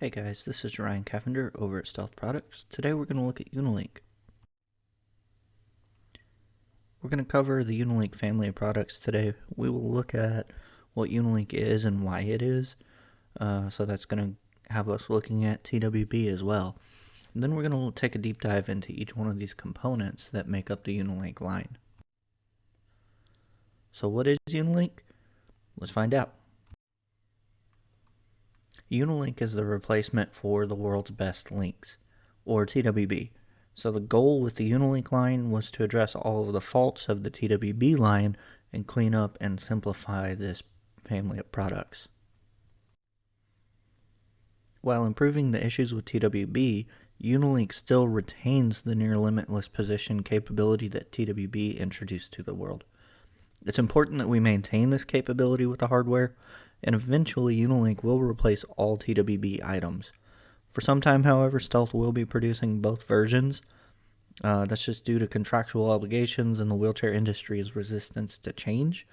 Hey guys, this is Ryan Cavender over at Stealth Products. Today we're going to look at UniLink. We're going to cover the UniLink family of products today. We will look at what UniLink is and why it is. So that's going to have us looking at TWB as well. And then we're going to take a deep dive into each one of these components that make up the UniLink line. So what is UniLink? Let's find out. UniLink is the replacement for the world's best links, or TWB. So the goal with the UniLink line was to address all of the faults of the TWB line and clean up and simplify this family of products. While improving the issues with TWB, UniLink still retains the near limitless position capability that TWB introduced to the world. It's important that we maintain this capability with the hardware, and eventually UniLink will replace all TWB items. For some time, however, Stealth will be producing both versions. That's just due to contractual obligations and the wheelchair industry's resistance to change,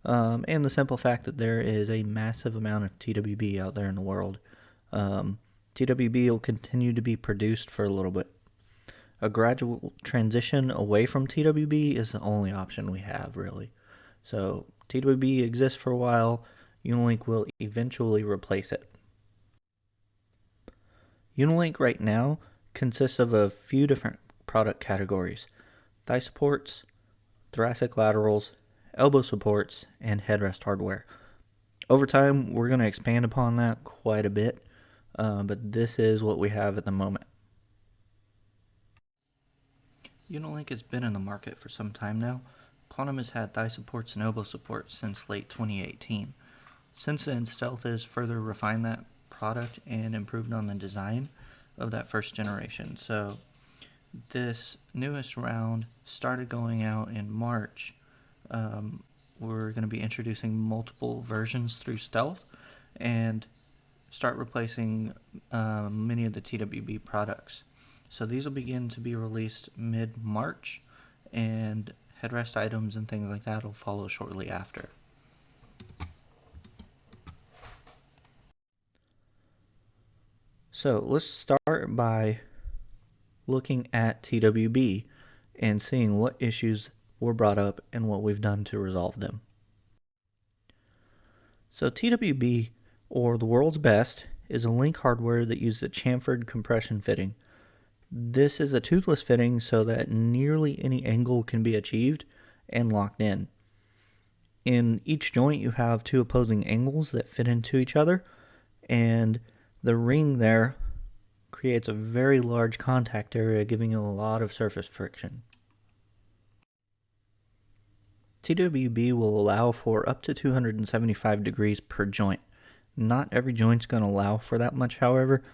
and the simple fact that there is a massive amount of TWB out there in the world. TWB will continue to be produced for a little bit. A gradual transition away from TWB is the only option we have, really. So TWB exists for a while. UniLink will eventually replace it. UniLink right now consists of a few different product categories: thigh supports, thoracic laterals, elbow supports, and headrest hardware. Over time, we're going to expand upon that quite a bit, but this is what we have at the moment. UniLink has been in the market for some time now. Quantum has had thigh supports and elbow supports since late 2018. Since then, Stealth has further refined that product and improved on the design of that first generation. So this newest round started going out in March. We're going to be introducing multiple versions through Stealth and start replacing many of the TWB products. So these will begin to be released mid-March, and headrest items and things like that will follow shortly after. So let's start by looking at TWB and seeing what issues were brought up and what we've done to resolve them. So TWB, or the world's best, is a link hardware that uses a chamfered compression fitting. This is a toothless fitting so that nearly any angle can be achieved and locked in. In each joint you have two opposing angles that fit into each other, and the ring there creates a very large contact area, giving you a lot of surface friction. TWB will allow for up to 275 degrees per joint. Not every joint's going to allow for that much, however.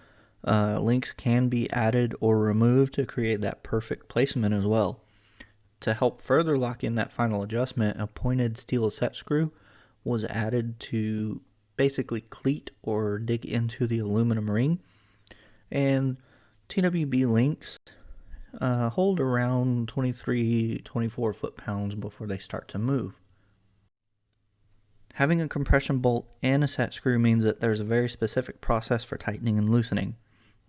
Links can be added or removed to create that perfect placement as well. To help further lock in that final adjustment, a pointed steel set screw was added to basically cleat or dig into the aluminum ring. And TWB links hold around 23-24 foot-pounds before they start to move. Having a compression bolt and a set screw means that there's a very specific process for tightening and loosening.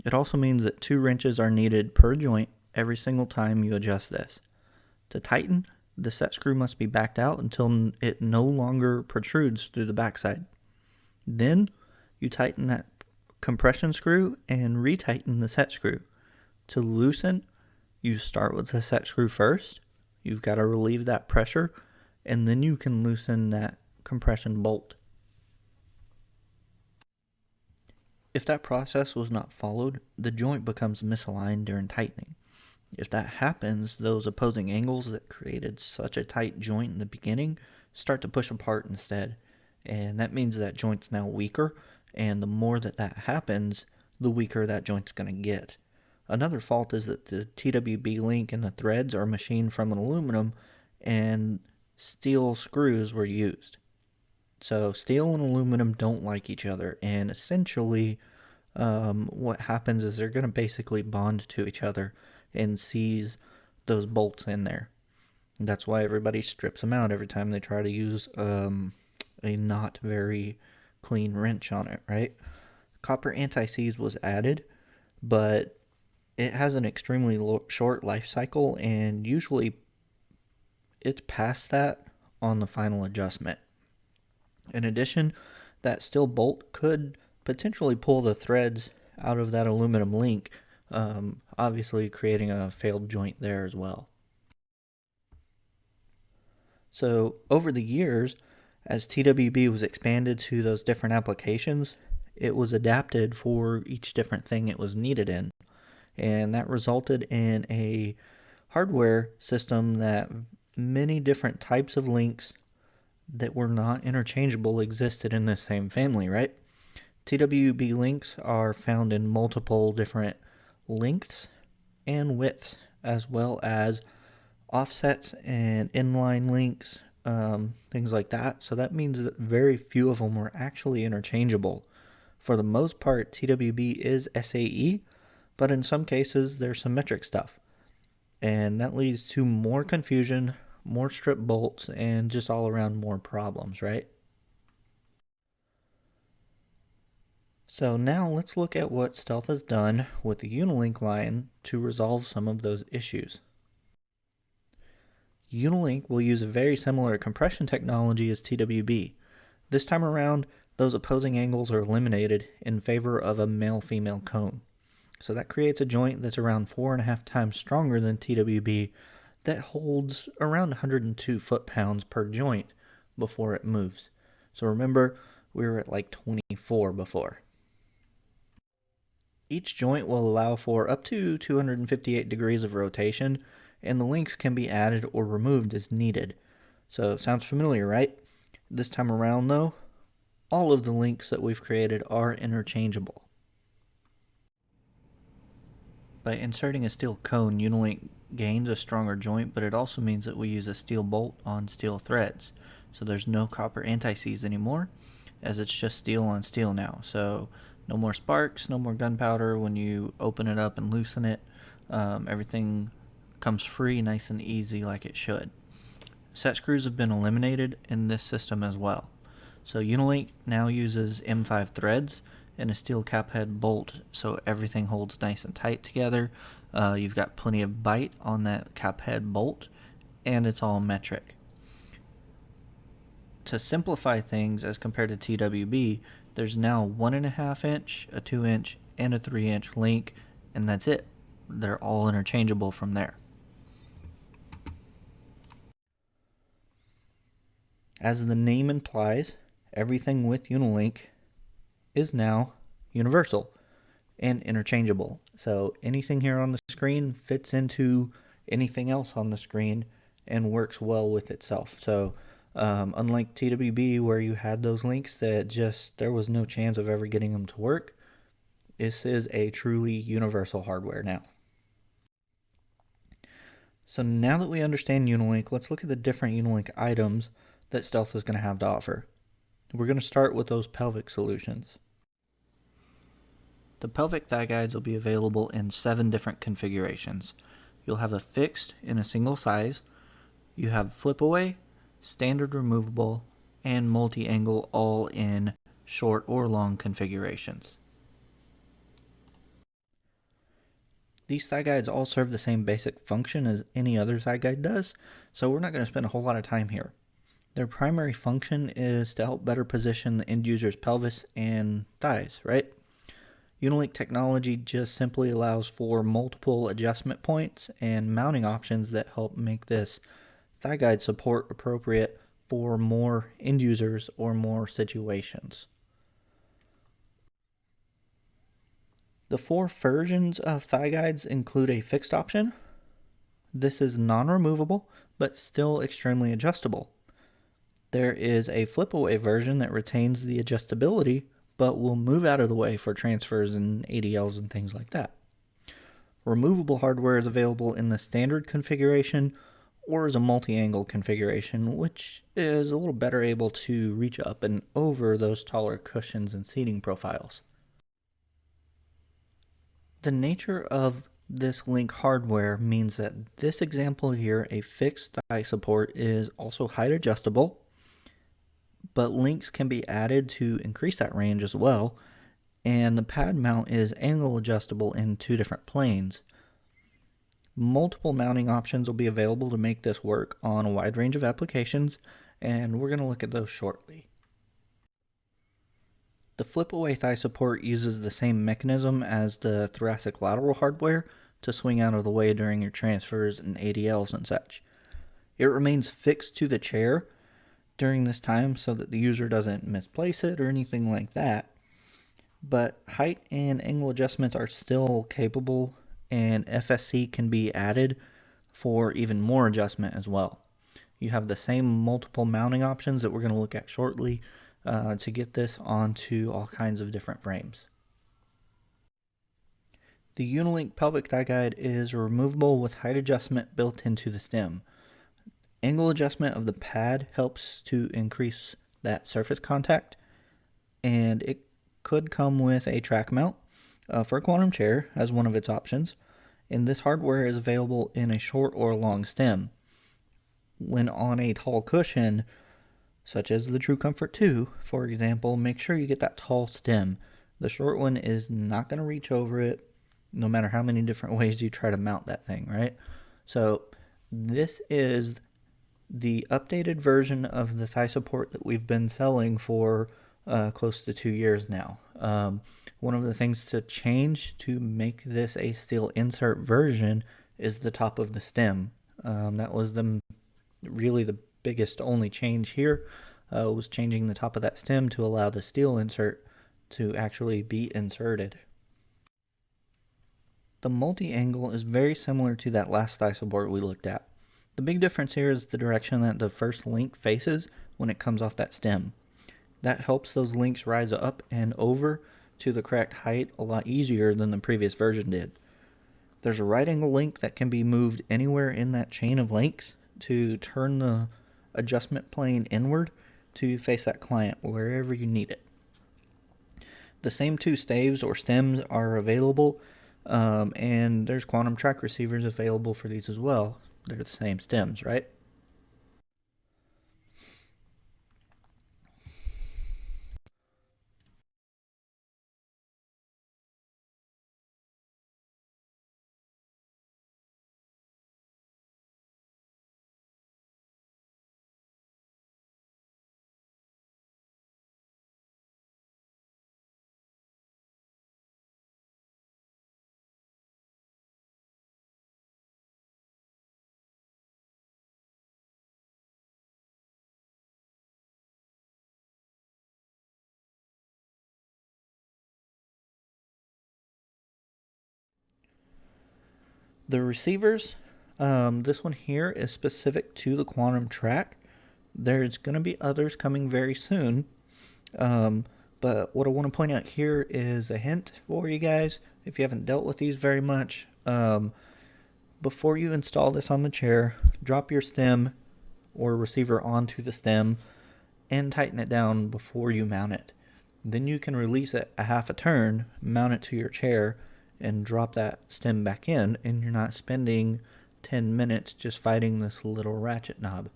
It also means that 2 wrenches are needed per joint every single time you adjust this. To tighten, the set screw must be backed out until it no longer protrudes through the backside. Then, you tighten that compression screw and retighten the set screw. To loosen, you start with the set screw first. You've got to relieve that pressure, and then you can loosen that compression bolt. If that process was not followed, the joint becomes misaligned during tightening. If that happens, those opposing angles that created such a tight joint in the beginning start to push apart instead, and that means that joint's now weaker, and the more that happens, the weaker that joint's going to get. Another fault is that the TWB link and the threads are machined from an aluminum, and steel screws were used. So steel and aluminum don't like each other, and essentially what happens is they're going to basically bond to each other and seize those bolts in there. And that's why everybody strips them out every time they try to use a not very clean wrench on it, right? Copper anti-seize was added, but it has an extremely short life cycle, and usually it's past that on the final adjustment. In addition, that steel bolt could potentially pull the threads out of that aluminum link, obviously creating a failed joint there as well. So over the years, as TWB was expanded to those different applications, it was adapted for each different thing it was needed in. And that resulted in a hardware system that many different types of links that were not interchangeable existed in the same family, right? TWB links are found in multiple different lengths and widths, as well as offsets and inline links, things like that. So that means that very few of them were actually interchangeable. For the most part, TWB is SAE, but in some cases there's some metric stuff. And that leads to more confusion, more strip bolts, and just all around more problems, right? So now let's look at what Stealth has done with the UniLink line to resolve some of those issues. UniLink will use a very similar compression technology as TWB. This time around, those opposing angles are eliminated in favor of a male-female cone. So that creates a joint that's around 4.5 times stronger than TWB that holds around 102 foot-pounds per joint before it moves. So remember, we were at like 24 before. Each joint will allow for up to 258 degrees of rotation, and the links can be added or removed as needed. So sounds familiar, right? This time around though, all of the links that we've created are interchangeable. By inserting a steel cone, UniLink gains a stronger joint, but it also means that we use a steel bolt on steel threads. So there's no copper anti-seize anymore, as it's just steel on steel now. So no more sparks, no more gunpowder when you open it up and loosen it. Everything comes free, nice and easy like it should. Set screws have been eliminated in this system as well. So UniLink now uses M5 threads and a steel cap head bolt, so everything holds nice and tight together. You've got plenty of bite on that cap head bolt, and it's all metric. To simplify things as compared to TWB, there's now 1.5 inch, a 2 inch, and a 3 inch link, and that's it. They're all interchangeable from there. As the name implies, everything with UniLink is now universal and interchangeable. So anything here on the screen fits into anything else on the screen and works well with itself. So unlike TWB, where you had those links that just there was no chance of ever getting them to work, this is a truly universal hardware now. So now that we understand UniLink, let's look at the different UniLink items that Stealth is going to have to offer. We're going to start with those pelvic solutions. The pelvic thigh guides will be available in 7 different configurations. You'll have a fixed in a single size, you have flip away, standard removable, and multi-angle, all in short or long configurations. These thigh guides all serve the same basic function as any other thigh guide does, so we're not going to spend a whole lot of time here. Their primary function is to help better position the end user's pelvis and thighs, right? UniLink technology just simply allows for multiple adjustment points and mounting options that help make this thigh guide support appropriate for more end users or more situations. The 4 versions of thigh guides include a fixed option. This is non-removable, but still extremely adjustable. There is a flip-away version that retains the adjustability, but will move out of the way for transfers and ADLs and things like that. Removable hardware is available in the standard configuration or as a multi-angle configuration, which is a little better able to reach up and over those taller cushions and seating profiles. The nature of this link hardware means that this example here, a fixed thigh support, is also height adjustable, but links can be added to increase that range as well, and the pad mount is angle adjustable in 2 different planes. Multiple mounting options will be available to make this work on a wide range of applications, and we're going to look at those shortly. The flip-away thigh support uses the same mechanism as the thoracic lateral hardware to swing out of the way during your transfers and ADLs and such. It remains fixed to the chair during this time so that the user doesn't misplace it or anything like that, but height and angle adjustments are still capable, and FSC can be added for even more adjustment as well. You have the same multiple mounting options that we're going to look at shortly to get this onto all kinds of different frames. The UniLink pelvic thigh guide is removable with height adjustment built into the stem. Angle adjustment of the pad helps to increase that surface contact, and it could come with a track mount for a quantum chair as one of its options, and this hardware is available in a short or long stem. When on a tall cushion, such as the True Comfort 2, for example, make sure you get that tall stem. The short one is not going to reach over it, no matter how many different ways you try to mount that thing, right? So this is the updated version of the thigh support that we've been selling for close to 2 years now. One of the things to change to make this a steel insert version is the top of the stem. That was really the biggest only change here, was changing the top of that stem to allow the steel insert to actually be inserted. The multi-angle is very similar to that last thigh support we looked at. The big difference here is the direction that the first link faces when it comes off that stem. That helps those links rise up and over to the correct height a lot easier than the previous version did. There's a right angle link that can be moved anywhere in that chain of links to turn the adjustment plane inward to face that client wherever you need it. The same 2 staves or stems are available, and there's quantum track receivers available for these as well. They're the same stems, right? The receivers, this one here is specific to the quantum track. There's going to be others coming very soon, but what I want to point out here is a hint for you guys if you haven't dealt with these very much. Before you install this on the chair, drop your stem or receiver onto the stem and tighten it down before you mount it. Then you can release it a half a turn, mount it to your chair, and drop that stem back in, and you're not spending 10 minutes just fighting this little ratchet knob.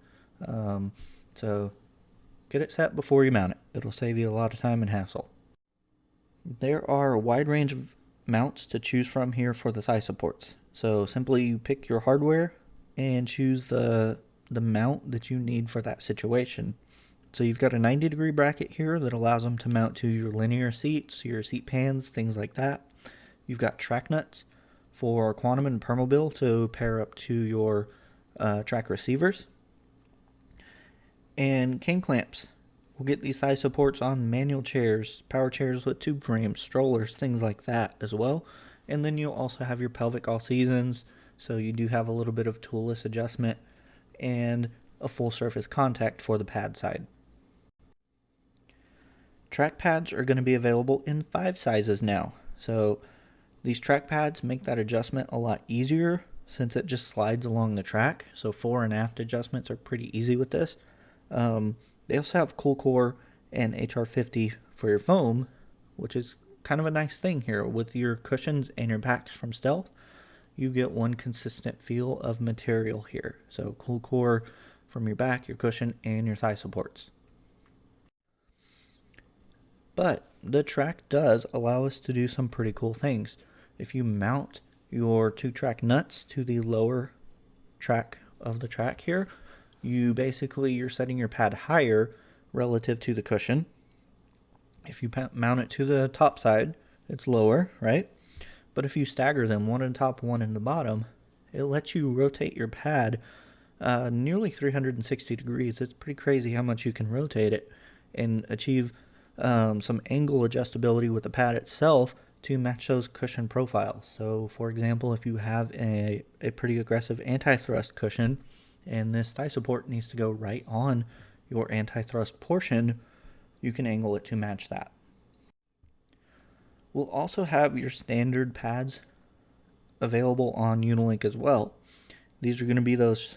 So get it set before you mount it. It'll save you a lot of time and hassle. There are a wide range of mounts to choose from here for the thigh supports. So simply you pick your hardware and choose the mount that you need for that situation. So you've got a 90-degree bracket here that allows them to mount to your linear seats, your seat pans, things like that. You've got track nuts for quantum and permobil to pair up to your track receivers. And cane clamps. We'll get these thigh supports on manual chairs, power chairs with tube frames, strollers, things like that as well. And then you'll also have your pelvic all seasons, so you do have a little bit of toolless adjustment and a full surface contact for the pad side. Track pads are going to be available in 5 sizes now. So these track pads make that adjustment a lot easier since it just slides along the track. So fore and aft adjustments are pretty easy with this. They also have Cool Core and HR50 for your foam, which is kind of a nice thing here. With your cushions and your backs from Stealth, you get one consistent feel of material here. So Cool Core from your back, your cushion, and your thigh supports. But the track does allow us to do some pretty cool things. If you mount your 2-track nuts to the lower track of the track here, you're setting your pad higher relative to the cushion. If you mount it to the top side, it's lower, right? But if you stagger them, one in the top, one in the bottom, it lets you rotate your pad nearly 360 degrees. It's pretty crazy how much you can rotate it and achieve some angle adjustability with the pad itself to match those cushion profiles. So for example, if you have a pretty aggressive anti-thrust cushion and this thigh support needs to go right on your anti-thrust portion, you can angle it to match that. We'll also have your standard pads available on UniLink as well. These are going to be those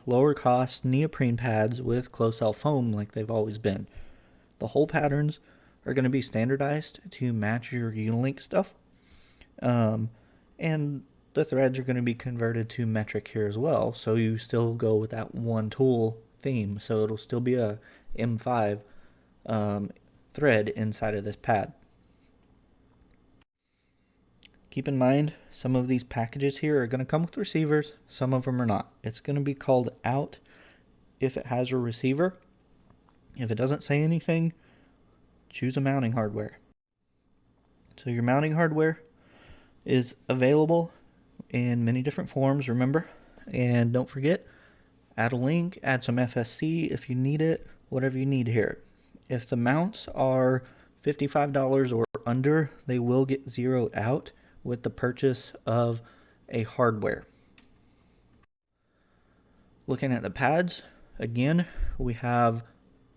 lower cost neoprene pads with closed cell foam like they've always been. The hole patterns are going to be standardized to match your UniLink stuff. And the threads are going to be converted to metric here as well. So you still go with that one tool theme. So it'll still be a M5 thread inside of this pad. Keep in mind, some of these packages here are going to come with receivers, some of them are not. It's going to be called out if it has a receiver. If it doesn't say anything, choose a mounting hardware. So your mounting hardware is available in many different forms, remember? And don't forget, add a link, add some FSC if you need it, whatever you need here. If the mounts are $55 or under, they will get zeroed out with the purchase of a hardware. Looking at the pads, again, we have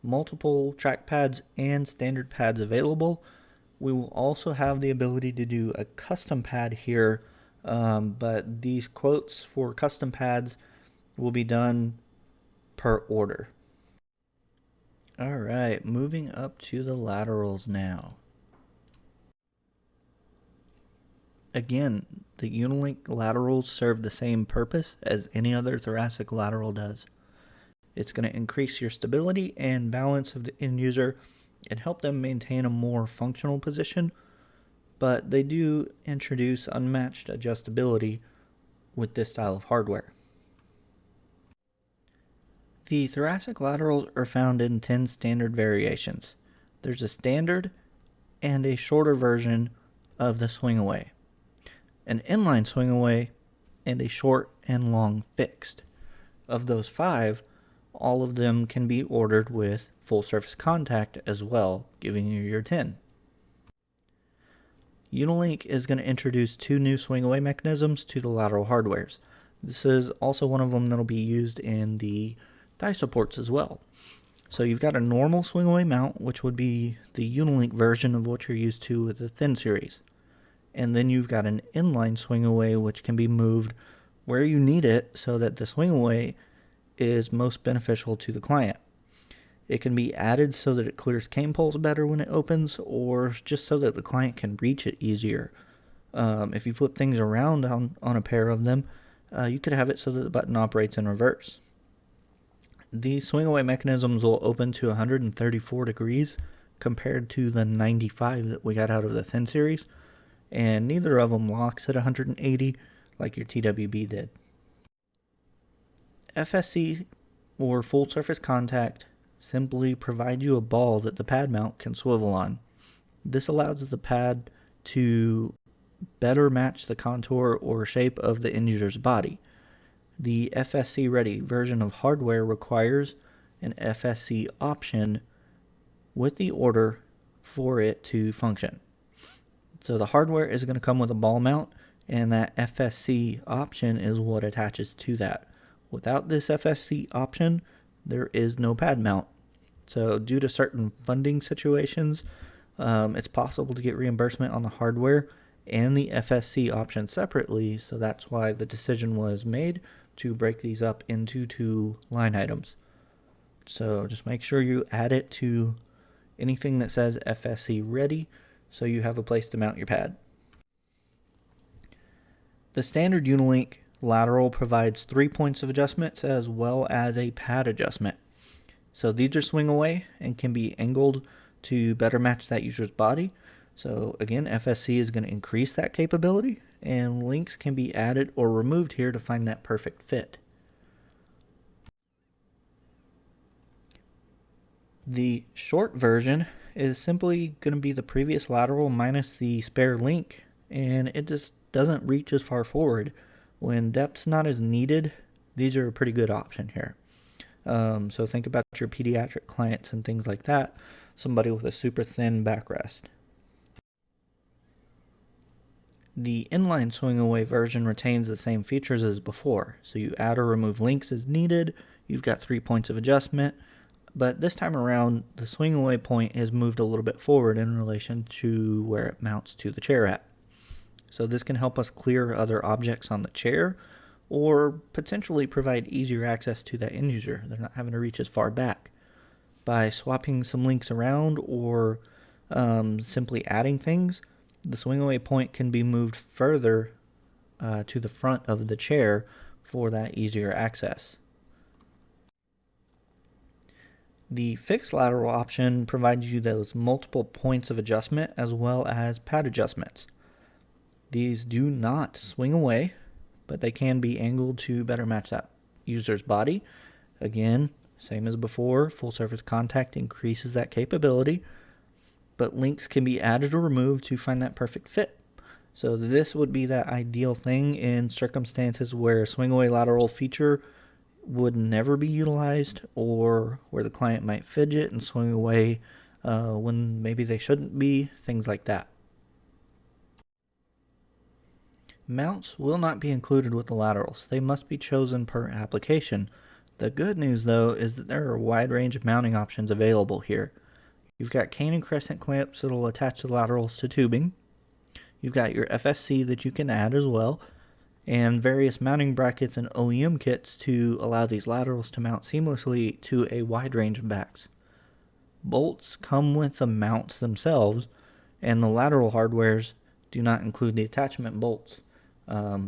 multiple track pads and standard pads available. We will also have the ability to do a custom pad here, but these quotes for custom pads will be done per order. All right, moving up to the laterals now. Again, the UniLink laterals serve the same purpose as any other thoracic lateral does. It's going to increase your stability and balance of the end user and help them maintain a more functional position, but they do introduce unmatched adjustability with this style of hardware. The thoracic laterals are found in 10 standard variations. There's a standard and a shorter version of the swing away, an inline swing away, and a short and long fixed. Of those 5, all of them can be ordered with full surface contact as well, giving you your 10. UniLink is going to introduce 2 new swing away mechanisms to the lateral hardwares. This is also one of them that will be used in the thigh supports as well. So you've got a normal swing away mount, which would be the UniLink version of what you're used to with the thin series. And then you've got an inline swing away, which can be moved where you need it so that the swing away is most beneficial to the client. It can be added so that it clears cane poles better when it opens, or just so that the client can reach it easier. If you flip things around on a pair of them, you could have it so that the button operates in reverse. These swing away mechanisms will open to 134 degrees compared to the 95 that we got out of the thin series, and neither of them locks at 180 like your TWB did. FSC, or full surface contact, simply provide you a ball that the pad mount can swivel on. This allows the pad to better match the contour or shape of the end user's body. The FSC ready version of hardware requires an FSC option with the order for it to function. So the hardware is going to come with a ball mount, and that FSC option is what attaches to that. Without this FSC option, there is no pad mount. So due to certain funding situations, it's possible to get reimbursement on the hardware and the FSC option separately. So that's why the decision was made to break these up into 2 line items. So just make sure you add it to anything that says FSC ready so you have a place to mount your pad. The standard UniLink lateral provides 3 points of adjustments as well as a pad adjustment. So these are swing away and can be angled to better match that user's body. So again, FSC is going to increase that capability, and links can be added or removed here to find that perfect fit. The short version is simply going to be the previous lateral minus the spare link, and it just doesn't reach as far forward. When depth's not as needed, these are a pretty good option here. So think about your pediatric clients and things like that, somebody with a super thin backrest. The inline swing away version retains the same features as before, so you add or remove links as needed. You've got 3 points of adjustment, but this time around the swing away point is moved a little bit forward in relation to where it mounts to the chair at. So this can help us clear other objects on the chair or potentially provide easier access to that end user. They're not having to reach as far back. By swapping some links around or simply adding things, the swing away point can be moved further to the front of the chair for that easier access. The fixed lateral option provides you those multiple points of adjustment as well as pad adjustments. These do not swing away, but they can be angled to better match that user's body. Again, same as before, full surface contact increases that capability, but links can be added or removed to find that perfect fit. So this would be that ideal thing in circumstances where a swing away lateral feature would never be utilized, or where the client might fidget and swing away when maybe they shouldn't be, things like that. Mounts will not be included with the laterals. They must be chosen per application. The good news, though, is that there are a wide range of mounting options available here. You've got cane and crescent clamps that will attach the laterals to tubing. You've got your FSC that you can add as well, and various mounting brackets and OEM kits to allow these laterals to mount seamlessly to a wide range of backs. Bolts come with the mounts themselves, and the lateral hardwares do not include the attachment bolts.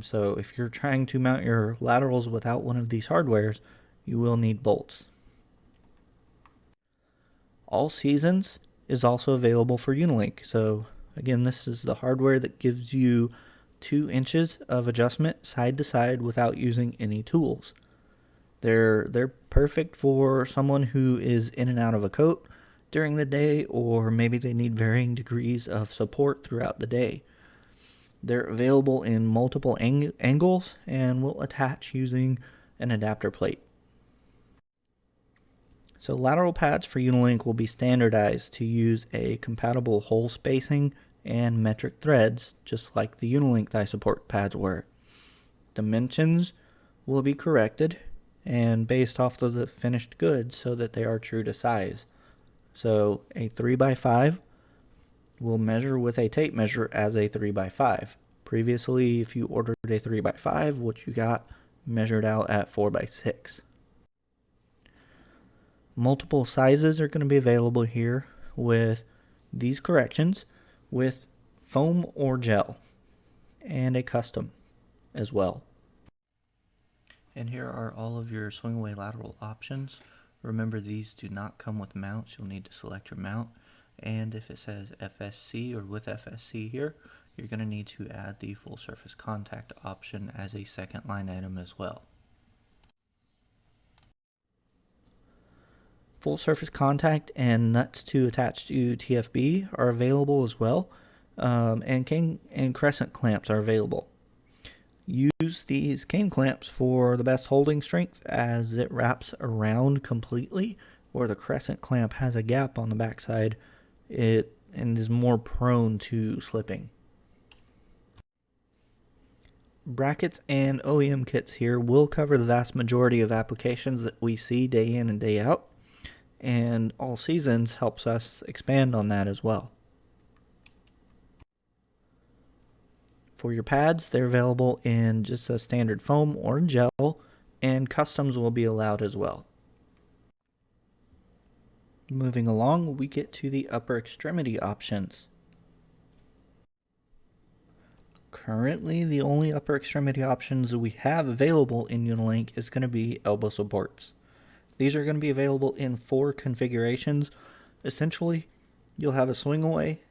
So if you're trying to mount your laterals without one of these hardwares, you will need bolts. All Seasons is also available for UniLink. So again, this is the hardware that gives you 2 inches of adjustment side to side without using any tools. They're perfect for someone who is in and out of a coat during the day, or maybe they need varying degrees of support throughout the day. They're available in multiple angles and will attach using an adapter plate. So lateral pads for UniLink will be standardized to use a compatible hole spacing and metric threads, just like the UniLink thigh support pads were. Dimensions will be corrected and based off of the finished goods so that they are true to size. So a 3x5 will measure with a tape measure as a 3x5. Previously, if you ordered a 3x5, what you got measured out at 4x6. Multiple sizes are going to be available here with these corrections with foam or gel and a custom as well. And here are all of your swing away lateral options. Remember, these do not come with mounts. You'll need to select your mount, and if it says FSC or with FSC here, you're going to need to add the full surface contact option as a second line item as well. Full surface contact and nuts to attach to TFB are available as well, and cane and crescent clamps are available. Use these cane clamps for the best holding strength as it wraps around completely, where the crescent clamp has a gap on the backside and is more prone to slipping. Brackets and OEM kits here will cover the vast majority of applications that we see day in and day out, and All Seasons helps us expand on that as well. For your pads, they're available in just a standard foam or gel, and customs will be allowed as well. Moving along, we get to the upper extremity options. Currently, the only upper extremity options that we have available in UniLink is going to be elbow supports. These are going to be available in 4 configurations. Essentially, you'll have a swing away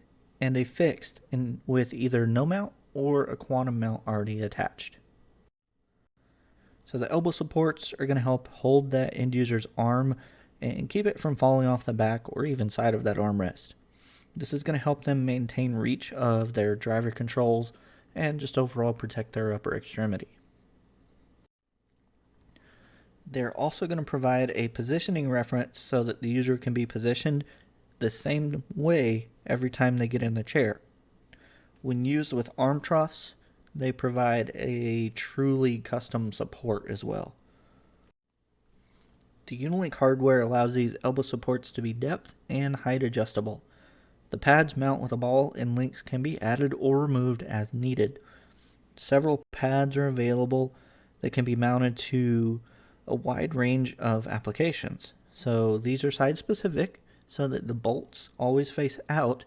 and a fixed with either no mount or a quantum mount already attached. So the elbow supports are going to help hold that end user's arm and keep it from falling off the back or even side of that armrest. This is going to help them maintain reach of their driver controls and just overall protect their upper extremity. They're also going to provide a positioning reference so that the user can be positioned the same way every time they get in the chair. When used with arm troughs, they provide a truly custom support as well. The UniLink hardware allows these elbow supports to be depth and height adjustable. The pads mount with a ball and links can be added or removed as needed. Several pads are available that can be mounted to a wide range of applications. So these are side specific so that the bolts always face out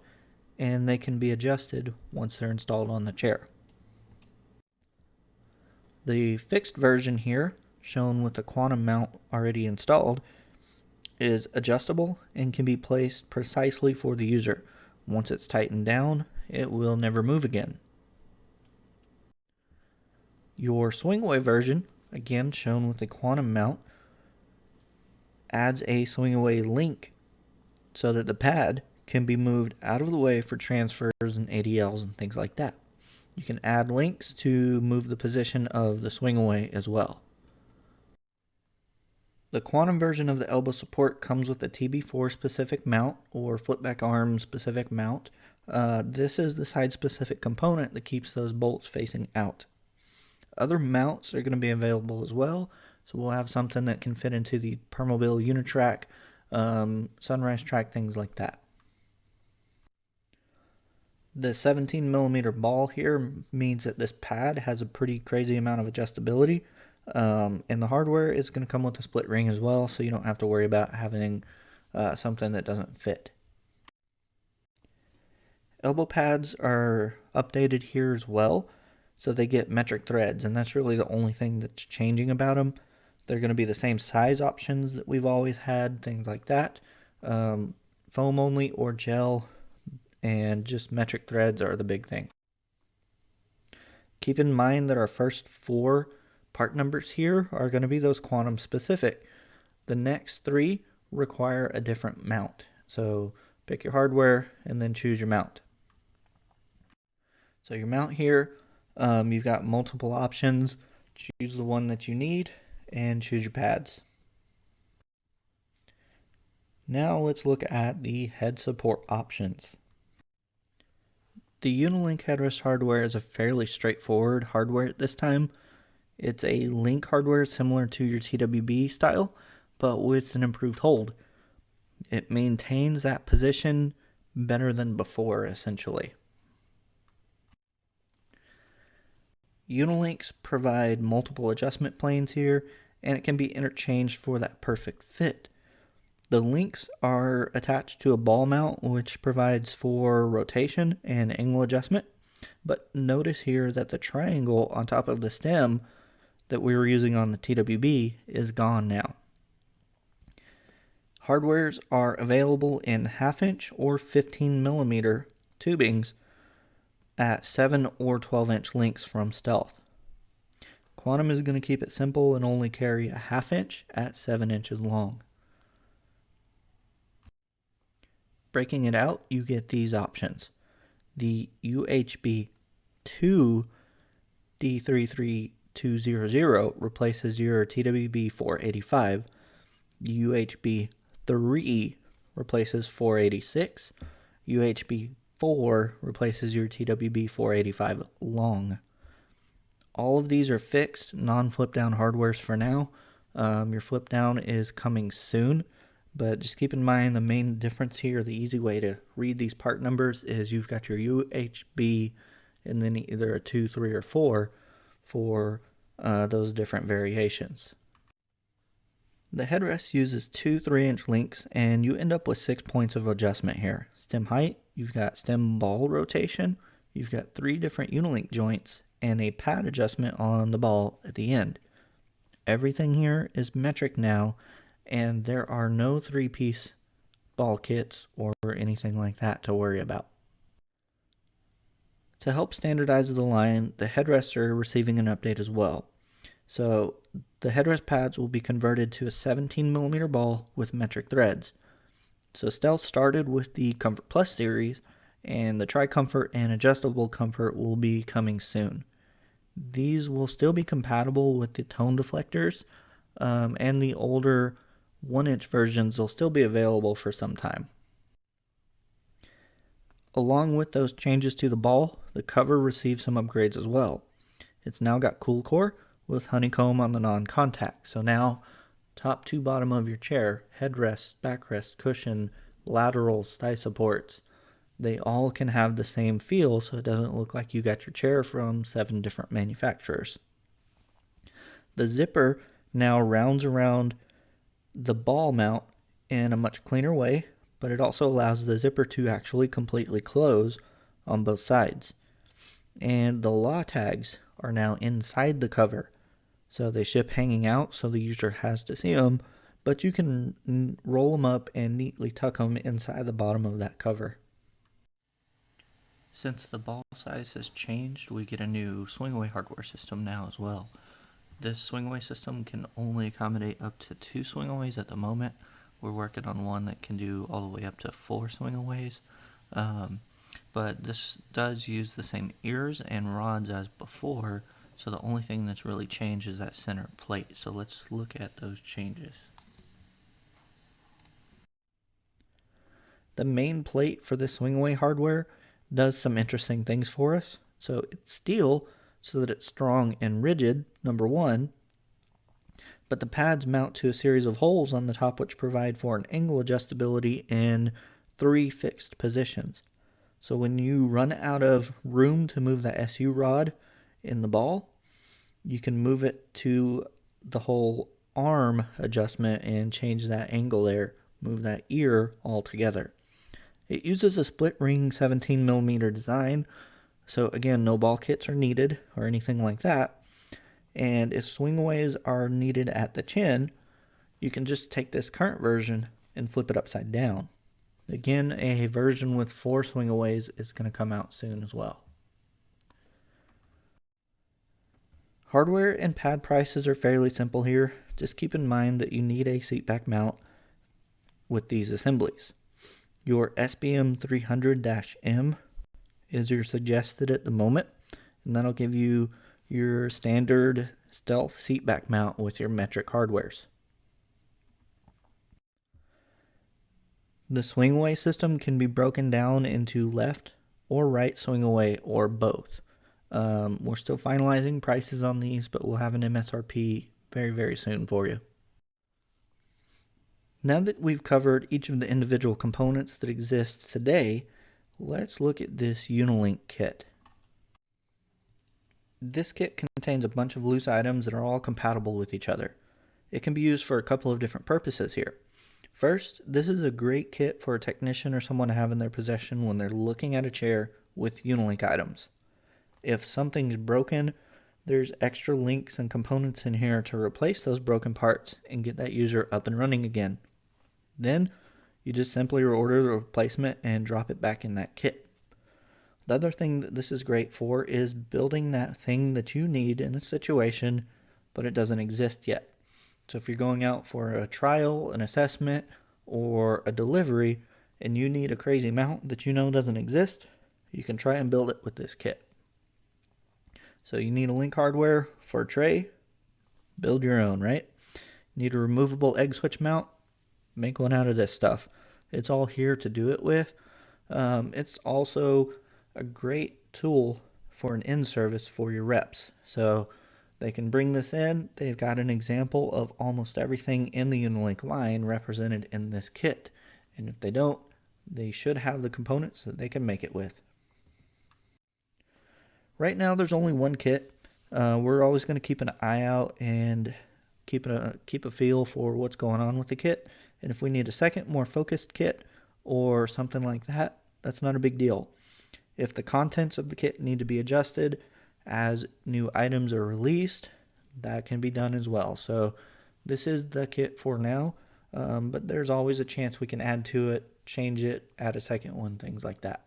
and they can be adjusted once they're installed on the chair. The fixed version here, shown with the quantum mount already installed, is adjustable and can be placed precisely for the user. Once it's tightened down, it will never move again. Your swing away version, again shown with the quantum mount, adds a swing away link so that the pad can be moved out of the way for transfers and ADLs and things like that. You can add links to move the position of the swing away as well. The quantum version of the elbow support comes with a TB4 specific mount or flipback arm specific mount. This is the side specific component that keeps those bolts facing out. Other mounts are going to be available as well, so we'll have something that can fit into the Permobil Unitrack, Sunrise Track, things like that. The 17mm ball here means that this pad has a pretty crazy amount of adjustability, and the hardware is going to come with a split ring as well, so you don't have to worry about having something that doesn't fit. Elbow pads are updated here as well, so they get metric threads, and that's really the only thing that's changing about them. They're going to be the same size options that we've always had, things like that. Foam only or gel, and just metric threads are the big thing. Keep in mind that our first 4 part numbers here are going to be those quantum specific. The next 3 require a different mount. So pick your hardware and then choose your mount. So your mount here, you've got multiple options. Choose the one that you need and choose your pads. Now let's look at the head support options. The UniLink headrest hardware is a fairly straightforward hardware at this time. It's a link hardware similar to your TWB style, but with an improved hold. It maintains that position better than before, essentially. UniLinks provide multiple adjustment planes here, and it can be interchanged for that perfect fit. The links are attached to a ball mount, which provides for rotation and angle adjustment. But notice here that the triangle on top of the stem that we were using on the TWB is gone now. Hardwares are available in 1/2-inch or 15mm tubings at 7 or 12-inch links from Stealth. Quantum is going to keep it simple and only carry a 1/2-inch at 7 inches long. Breaking it out, you get these options. The UHB 2 D33200 replaces your TWB 485. The UHB 3 replaces 486. UHB 4 replaces your TWB 485 long. All of these are fixed, non-flip down hardwares for now. Your flip down is coming soon. But just keep in mind the main difference here, the easy way to read these part numbers is you've got your UHB and then either a 2, 3, or 4 for those different variations. The headrest uses 2 3-inch links and you end up with 6 points of adjustment here. Stem height, you've got stem ball rotation, you've got 3 different UniLink joints, and a pad adjustment on the ball at the end. Everything here is metric now, and there are no 3-piece ball kits or anything like that to worry about. To help standardize the line, the headrests are receiving an update as well. So the headrest pads will be converted to a 17mm ball with metric threads. So Stealth started with the Comfort Plus series, and the Tri-Comfort and Adjustable Comfort will be coming soon. These will still be compatible with the tone deflectors, and the older 1-inch versions will still be available for some time. Along with those changes to the ball, the cover received some upgrades as well. It's now got cool core with honeycomb on the non-contact. So now, top to bottom of your chair, headrest, backrest, cushion, laterals, thigh supports, they all can have the same feel, so it doesn't look like you got your chair from 7 different manufacturers. The zipper now rounds around the ball mount in a much cleaner way, but it also allows the zipper to actually completely close on both sides. And the law tags are now inside the cover, so they ship hanging out so the user has to see them, but you can roll them up and neatly tuck them inside the bottom of that cover. Since the ball size has changed, we get a new swing-away hardware system now as well. This swing-away system can only accommodate up to 2 swing-aways at the moment. We're working on one that can do all the way up to 4 swing-aways. But this does use the same ears and rods as before, so the only thing that's really changed is that center plate. So let's look at those changes. The main plate for this swing-away hardware does some interesting things for us. So it's steel so that it's strong and rigid, number one, but the pads mount to a series of holes on the top which provide for an angle adjustability in 3 fixed positions. So when you run out of room to move the SU rod in the ball, you can move it to the whole arm adjustment and change that angle there, move that ear altogether. It uses a split ring 17mm design, so again, no ball kits are needed or anything like that. And if swing-aways are needed at the chin, you can just take this current version and flip it upside down. Again, a version with 4 swing-aways is going to come out soon as well. Hardware and pad prices are fairly simple here. Just keep in mind that you need a seat back mount with these assemblies. Your SBM 300-M is your suggested at the moment, and that'll give you your standard Stealth seat back mount with your metric hardwares. The swing-away system can be broken down into left or right swing-away or both. We're still finalizing prices on these, but we'll have an MSRP very, very soon for you. Now that we've covered each of the individual components that exist today, let's look at this UniLink kit. This kit contains a bunch of loose items that are all compatible with each other. It can be used for a couple of different purposes here. First, this is a great kit for a technician or someone to have in their possession when they're looking at a chair with UniLink items. If something's broken, there's extra links and components in here to replace those broken parts and get that user up and running again. Then, you just simply order the replacement and drop it back in that kit. The other thing that this is great for is building that thing that you need in a situation, but it doesn't exist yet. So if you're going out for a trial, an assessment, or a delivery, and you need a crazy mount that you know doesn't exist, you can try and build it with this kit. So you need a link hardware for a tray, build your own, right? Need a removable egg switch mount, make one out of this stuff. It's all here to do it with. It's also a great tool for an in-service for your reps. So they can bring this in. They've got an example of almost everything in the UniLink line represented in this kit. And if they don't, they should have the components that they can make it with. Right now, there's only one kit. We're always going to keep an eye out and keep a feel for what's going on with the kit. And if we need a second, more focused kit or something like that, that's not a big deal. If the contents of the kit need to be adjusted as new items are released, that can be done as well. So this is the kit for now, but there's always a chance we can add to it change it, add a second one, things like that.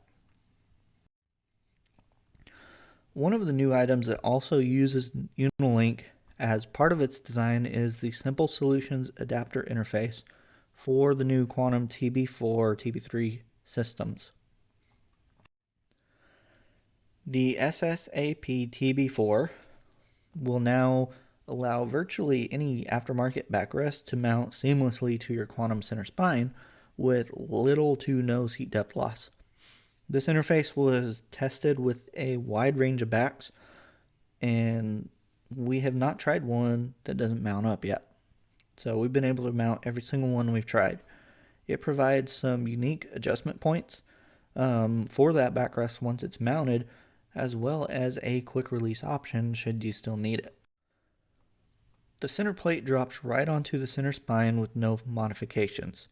One of the new items that also uses UniLink as part of its design is the Simple Solutions Adapter Interface for the new Quantum TB4, TB3 systems. The SSAP TB4 will now allow virtually any aftermarket backrest to mount seamlessly to your Quantum center spine with little to no seat depth loss. This interface was tested with a wide range of backs, and we have not tried one that doesn't mount up yet. So we've been able to mount every single one we've tried. It provides some unique adjustment points for that backrest once it's mounted, as well as a quick release option should you still need it. The center plate drops right onto the center spine with no modifications.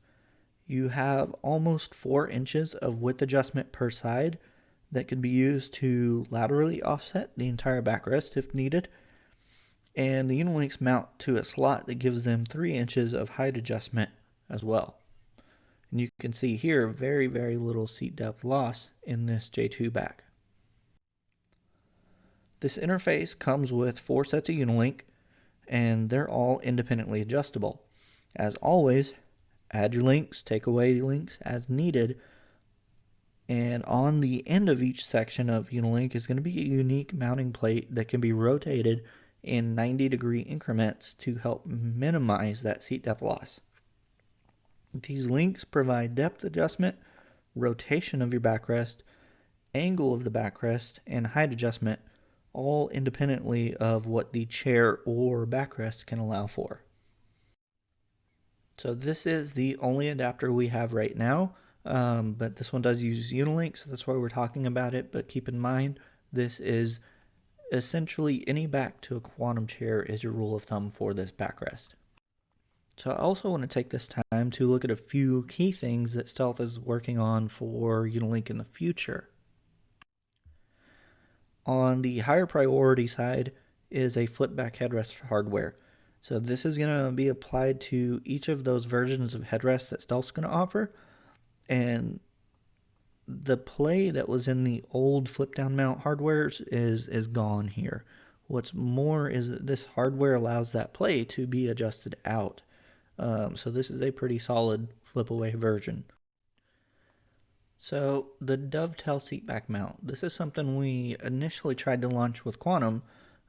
You have almost 4 inches of width adjustment per side that could be used to laterally offset the entire backrest if needed, and the UniLinks mount to a slot that gives them 3 inches of height adjustment as well. And you can see here very, very little seat depth loss in this J2 back. This interface comes with 4 sets of UniLink, and they're all independently adjustable. As always, add your links, take away links as needed, and on the end of each section of UniLink is going to be a unique mounting plate that can be rotated in 90-degree increments to help minimize that seat depth loss. These links provide depth adjustment, rotation of your backrest, angle of the backrest, and height adjustment, all independently of what the chair or backrest can allow for. So this is the only adapter we have right now, but this one does use UniLink, so that's why we're talking about it. But keep in mind, this is essentially any back to a Quantum chair is your rule of thumb for this backrest. So I also want to take this time to look at a few key things that Stealth is working on for UniLink in the future. On the higher priority side is a flip back headrest hardware. So this is going to be applied to each of those versions of headrests that Stealth's going to offer. And the play that was in the old flip down mount hardwares is gone here. What's more is that this hardware allows that play to be adjusted out. So this is a pretty solid flip away version. So the dovetail seat back mount. This is something we initially tried to launch with Quantum,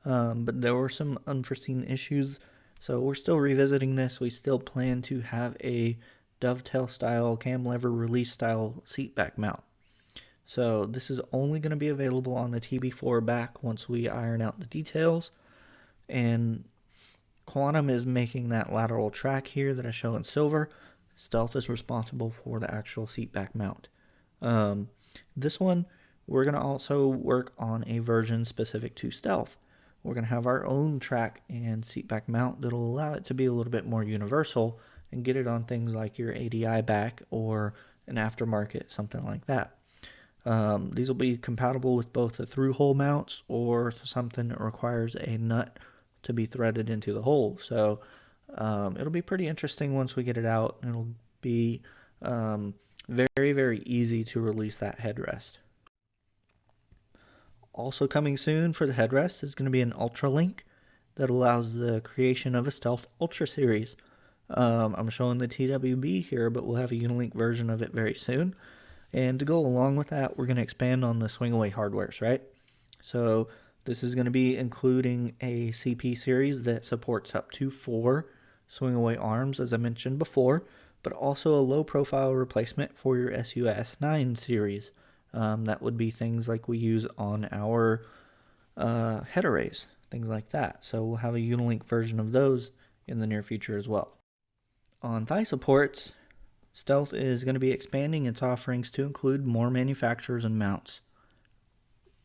but there were some unforeseen issues. So we're still revisiting this. We still plan to have a dovetail style, cam lever release style seat back mount. So this is only going to be available on the TB4 back once we iron out the details. And Quantum is making that lateral track here that I show in silver. Stealth is responsible for the actual seat back mount. This one, we're going to also work on a version specific to Stealth. We're going to have our own track and seat back mount that'll allow it to be a little bit more universal and get it on things like your ADI back or an aftermarket, something like that. These will be compatible with both the through hole mounts or something that requires a nut to be threaded into the hole. So it'll be pretty interesting once we get it out. It'll be very, very easy to release that headrest. Also coming soon for the headrest is going to be an Ultra Link that allows the creation of a Stealth Ultra series. I'm showing the TWB here, but we'll have a UniLink version of it very soon. And to go along with that, we're going to expand on the swing away hardwares, right? So this is going to be including a CP series that supports up to 4 swing away arms, as I mentioned before, but also a low profile replacement for your SUS9 series. That would be things like we use on our head arrays, things like that. So we'll have a UniLink version of those in the near future as well. On thigh supports, Stealth is going to be expanding its offerings to include more manufacturers and mounts.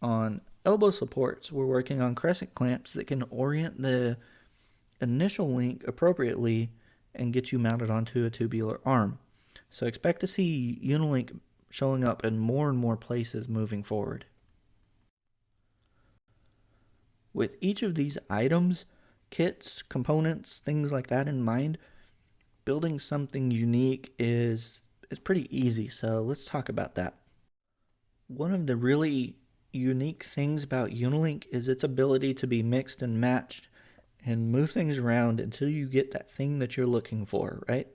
On elbow supports, we're working on crescent clamps that can orient the initial link appropriately and get you mounted onto a tubular arm. So expect to see UniLink showing up in more and more places moving forward. With each of these items, kits, components, things like that in mind, building something unique is is pretty easy, so let's talk about that. One of the really unique things about UniLink is its ability to be mixed and matched and move things around until you get that thing that you're looking for, right?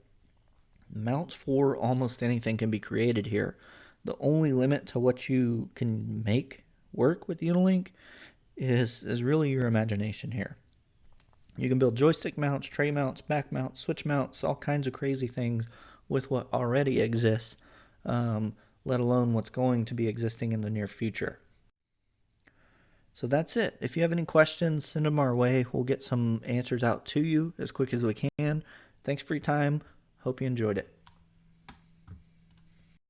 Mounts for almost anything can be created here. The only limit to what you can make work with UniLink is really your imagination here. You can build joystick mounts, tray mounts, back mounts, switch mounts, all kinds of crazy things with what already exists, let alone what's going to be existing in the near future. So that's it. If you have any questions, send them our way. We'll get some answers out to you as quick as we can. Thanks for your time. Hope you enjoyed it.